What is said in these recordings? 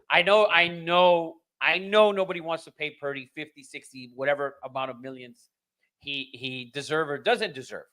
I know nobody wants to pay Purdy 50, 60, whatever amount of millions he deserve or doesn't deserve.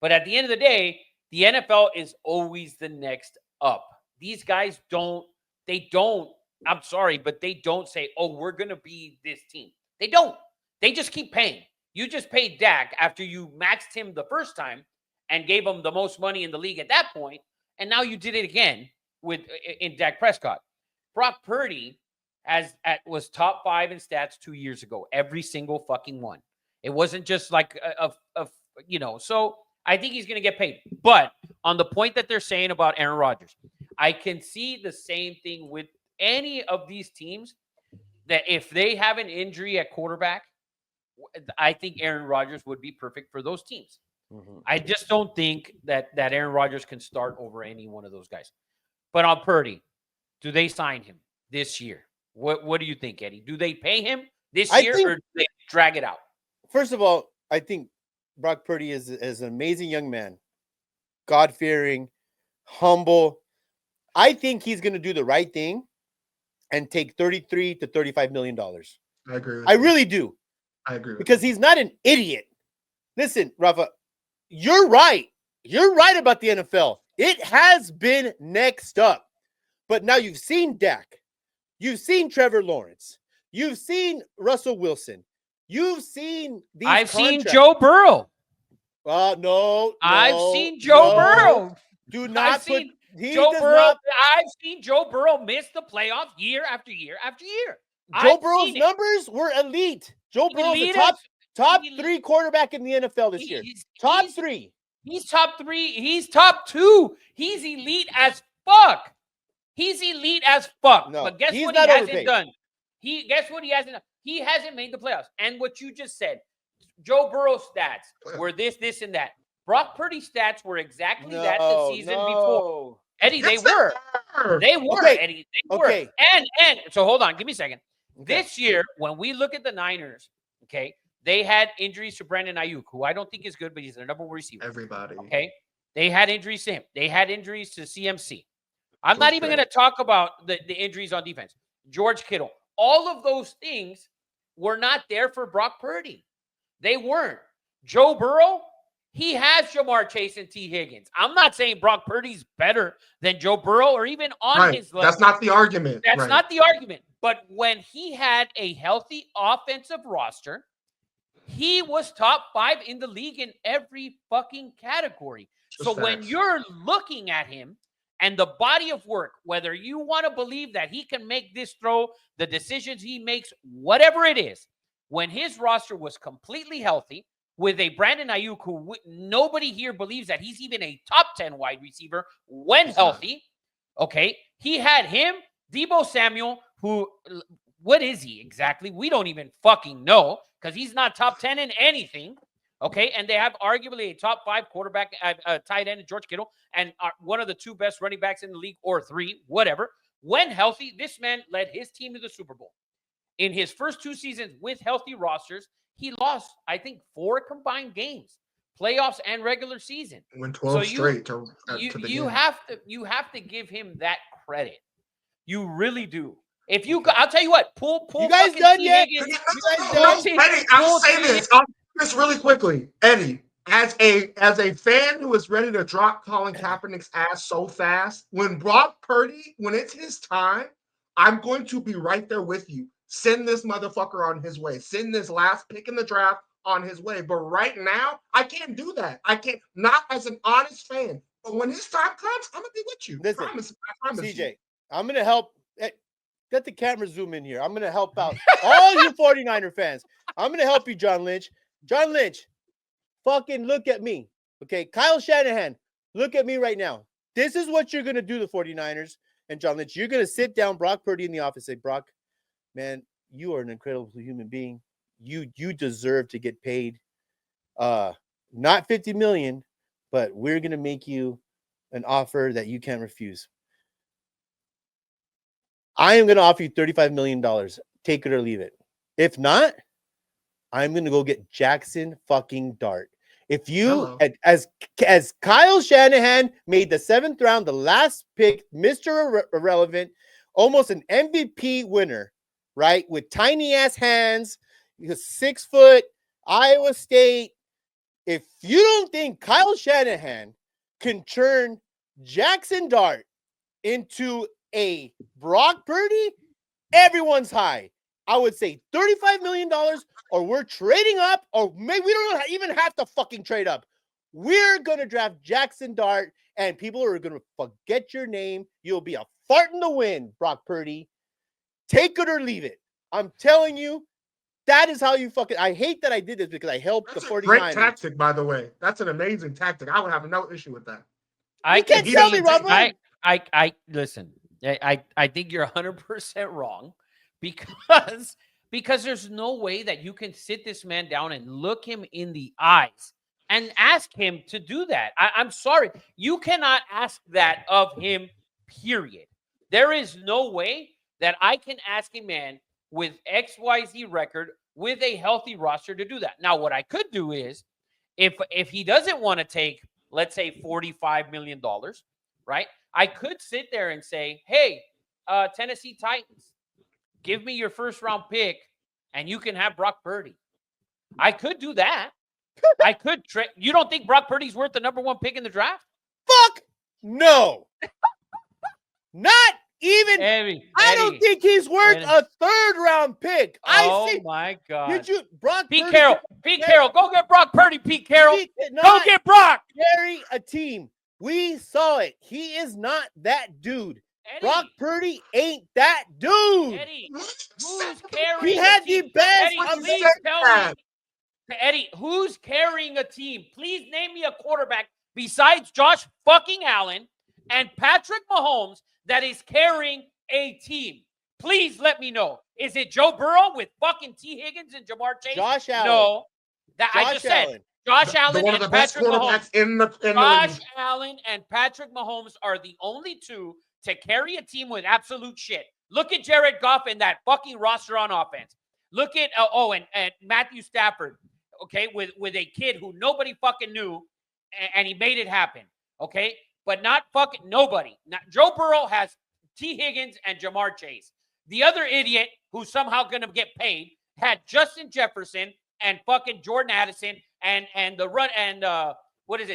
But at the end of the day, the NFL is always the next up. These guys don't, I'm sorry, but they don't say, oh, we're going to be this team. They don't. They just keep paying. You just paid Dak after you maxed him the first time and gave him the most money in the league at that point, and now you did it again in Dak Prescott. Brock Purdy was top 5 in stats 2 years ago, every single fucking one. It wasn't just like so I think he's going to get paid. But on the point that they're saying about Aaron Rodgers, I can see the same thing with any of these teams, that if they have an injury at quarterback, I think Aaron Rodgers would be perfect for those teams. Mm-hmm. I just don't think that Aaron Rodgers can start over any one of those guys. But on Purdy, do they sign him this year? What do you think, Eddie? Do they pay him this year, or do they drag it out? First of all, I think Brock Purdy is an amazing young man, God-fearing, humble. I think he's going to do the right thing and take $33 to $35 million. I agree. I really do. I agree. Because he's not an idiot. Listen, Rafa, you're right. You're right about the NFL. It has been next up. But now you've seen Dak. You've seen Trevor Lawrence. You've seen Russell Wilson. You've seen these I've seen Joe Burrow. No. I've seen Joe Burrow. Do not put Joe Burrow. I've seen Joe Burrow miss the playoffs year after year after year. Joe Burrow's numbers were elite. Joe Burrow's the top 3 quarterback in the NFL this year. Top 3. He's top 3. He's top 2. He's elite as fuck. No, but guess what he hasn't done? Guess what he hasn't done? He hasn't made the playoffs. And what you just said, Joe Burrow's stats were this, and that. Brock Purdy's stats were exactly that the season before. Eddie, they were. They were, okay. Eddie. They were. And so hold on. Give me a second. Okay. This year, when we look at the Niners, okay, they had injuries to Brandon Ayuk, who I don't think is good, but he's their number 1 receiver. Everybody. Okay. They had injuries to him. They had injuries to CMC. I'm not even going to talk about the injuries on defense. George Kittle. All of those things were not there for Brock Purdy. They weren't. Joe Burrow, he has Jamar Chase and T. Higgins. I'm not saying Brock Purdy's better than Joe Burrow or even on his level. That's not the argument. That's not the argument. But when he had a healthy offensive roster, he was top 5 in the league in every fucking category. So when you're looking at him and the body of work, whether you want to believe that he can make this throw, the decisions he makes, whatever it is, when his roster was completely healthy, with a Brandon Ayuk who nobody here believes that he's even a top 10 wide receiver when healthy, okay, he had him, Deebo Samuel, who, what is he exactly? We don't even fucking know because he's not top 10 in anything. Okay, and they have arguably a top 5 quarterback, tight end, George Kittle, and one of the 2 best running backs in the league, or 3, whatever. When healthy, this man led his team to the Super Bowl. In his first 2 seasons with healthy rosters, he lost, I think, 4 combined games, playoffs and regular season. Went 12 straight to the you have to give him that credit. You really do. If you, I'll tell you what, pull. You guys done yet? Eddie, I'll say this. Just really quickly, Eddie, as a fan who is ready to drop Colin Kaepernick's ass so fast, when Brock Purdy, when it's his time, I'm going to be right there with you. Send this motherfucker on his way. Send this last pick in the draft on his way. But right now, I can't do that. I can't, not as an honest fan. But when his time comes, I'm going to be with you. Listen, I promise CJ, you. I'm going to help. Let the camera zoom in here. I'm going to help out all you 49er fans. I'm going to help you, John Lynch. John Lynch, fucking look at me. Okay, Kyle Shanahan, look at me right now. This is what you're going to do, the 49ers. And John Lynch, you're going to sit down Brock Purdy in the office and say, Brock, man, you are an incredible human being. You deserve to get paid not $50 million, but we're going to make you an offer that you can't refuse. I am going to offer you $35 million. Take it or leave it. If not, I'm going to go get Jackson fucking Dart. If you, as Kyle Shanahan made the 7th round, the last pick, Mr. Irrelevant, almost an MVP winner, right? With tiny ass hands, he's 6 foot, Iowa State. If you don't think Kyle Shanahan can turn Jackson Dart into a Brock Purdy, everyone's high. I would say $35 million, or we're trading up, or maybe we don't even have to fucking trade up. We're going to draft Jackson Dart, and people are going to forget your name. You'll be a fart in the wind, Brock Purdy. Take it or leave it. I'm telling you, that is how you fucking... I hate that I did this because I helped the 49ers. Great tactic, by the way. That's an amazing tactic. I would have no issue with that. You can't tell me, Rafa. I listen. I think you're 100% wrong because there's no way that you can sit this man down and look him in the eyes and ask him to do that. I'm sorry. You cannot ask that of him, period. There is no way that I can ask a man with XYZ record with a healthy roster to do that. Now, what I could do is if he doesn't want to take, let's say, $45 million, right? I could sit there and say, hey, Tennessee Titans, give me your first round pick and you can have Brock Purdy. I could do that. I could trade. You don't think Brock Purdy's worth the number 1 pick in the draft? Fuck no. Not even. I don't think he's worth a 3rd round pick. My God. Did you, Brock Pete Purdy? Carroll. Pete Carroll. Go get Brock Purdy, Pete Carroll. Go get Brock. Carry a team. We saw it. He is not that dude. Eddie. Brock Purdy ain't that dude. Eddie, who's carrying? He had the best. Eddie, please tell me. Eddie, who's carrying a team? Please name me a quarterback besides Josh fucking Allen and Patrick Mahomes that is carrying a team. Please let me know. Is it Joe Burrow with fucking T. Higgins and Jamar Chase? Josh Allen. No. I just said Josh Allen one of the and best Patrick Mahomes. In the Josh Allen and Patrick Mahomes are the only two to carry a team with absolute shit. Look at Jared Goff and that fucking roster on offense. Look at and Matthew Stafford, okay, with a kid who nobody fucking knew, and he made it happen, okay? But not fucking nobody. Joe Burrow has T. Higgins and Jamar Chase. The other idiot who's somehow going to get paid had Justin Jefferson and fucking Jordan Addison and the run and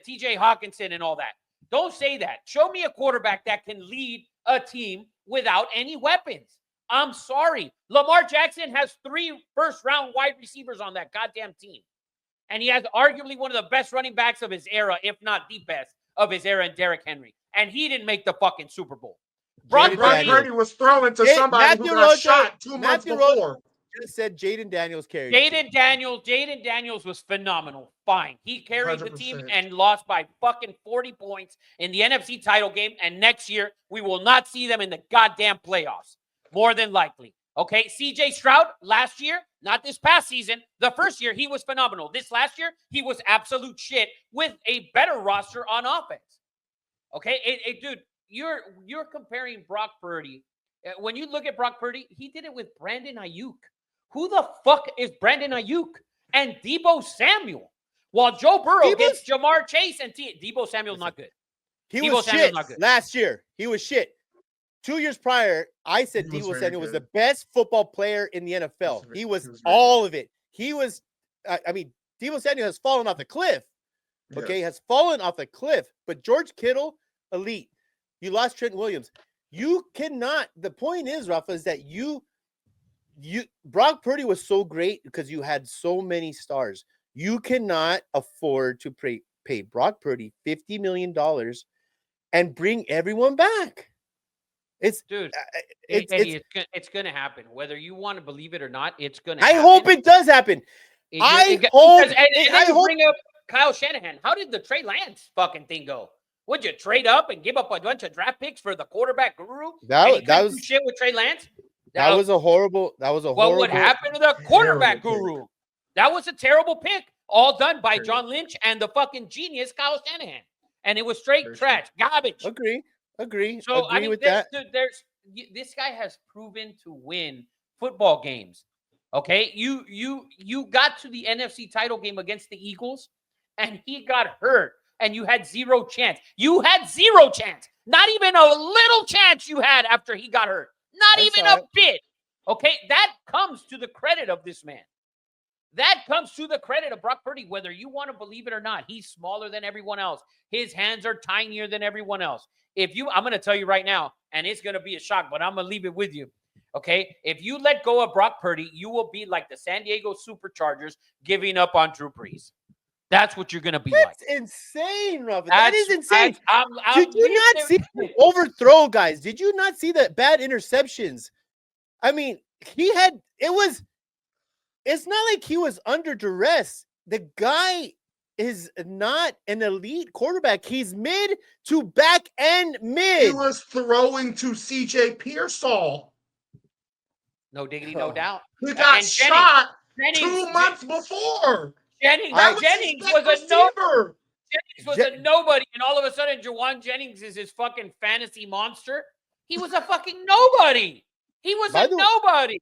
T.J. Hawkinson and all that. Don't say that. Show me a quarterback that can lead a team without any weapons. I'm sorry. Lamar Jackson has 3 first-round wide receivers on that goddamn team. And he has arguably one of the best running backs of his era, if not the best of his era, in Derrick Henry. And he didn't make the fucking Super Bowl. Brock Purdy was throwing to somebody who got shot 2 months before. Just said Jaden Daniels carried. Jaden Daniels was phenomenal. Fine. He carried 100%. The team and lost by fucking 40 points in the NFC title game. And next year, we will not see them in the goddamn playoffs. More than likely. Okay, CJ Stroud last year, not this past season. The first year, he was phenomenal. This last year, he was absolute shit with a better roster on offense. Okay, dude, you're comparing Brock Purdy. When you look at Brock Purdy, he did it with Brandon Ayuk. Who the fuck is Brandon Ayuk and Deebo Samuel? While Joe Burrow gets Jamar Chase and Deebo Samuel's not good. He was shit last year. He was shit. 2 years prior, I said Deebo Samuel was the best football player in the NFL. He was all of it. He was, Deebo Samuel has fallen off the cliff. Okay, has fallen off the cliff. But George Kittle, elite. You lost Trent Williams. You cannot. The point is, Rafa, is that Brock Purdy was so great because you had so many stars. You cannot afford to pay Brock Purdy $50 million and bring everyone back. It's going to happen. Whether you want to believe it or not, it's going to happen. I hope it does happen. I hope. Bring up Kyle Shanahan. How did the Trey Lance fucking thing go? Would you trade up and give up a bunch of draft picks for the quarterback guru? That was shit with Trey Lance. That was a horrible. What would happen to the quarterback guru? That was a terrible pick. All done by John Lynch and the fucking genius Kyle Shanahan. And it was straight trash, garbage. Agree. So agree with that. This guy has proven to win football games. Okay, you got to the NFC title game against the Eagles, and he got hurt, and you had zero chance. You had zero chance. Not even a little chance you had after he got hurt. Not I even saw a bit. Okay, that comes to the credit of this man. That comes to the credit of Brock Purdy, whether you want to believe it or not. He's smaller than everyone else. His hands are tinier than everyone else. I'm going to tell you right now, and it's going to be a shock, but I'm going to leave it with you. Okay, if you let go of Brock Purdy, you will be like the San Diego Superchargers giving up on Drew Brees. That's what you're going to be like. That's insane, Rafa. That is insane. I'm Did you not see the overthrow, guys? Did you not see the bad interceptions? I mean, it's not like he was under duress. The guy is not an elite quarterback. He's mid to back end mid. He was throwing to CJ Pearsall. No diggity, no doubt. He got shot 2 months before. Jennings was a nobody, and all of a sudden, Jawan Jennings is his fucking fantasy monster. He was a fucking nobody. He was a nobody.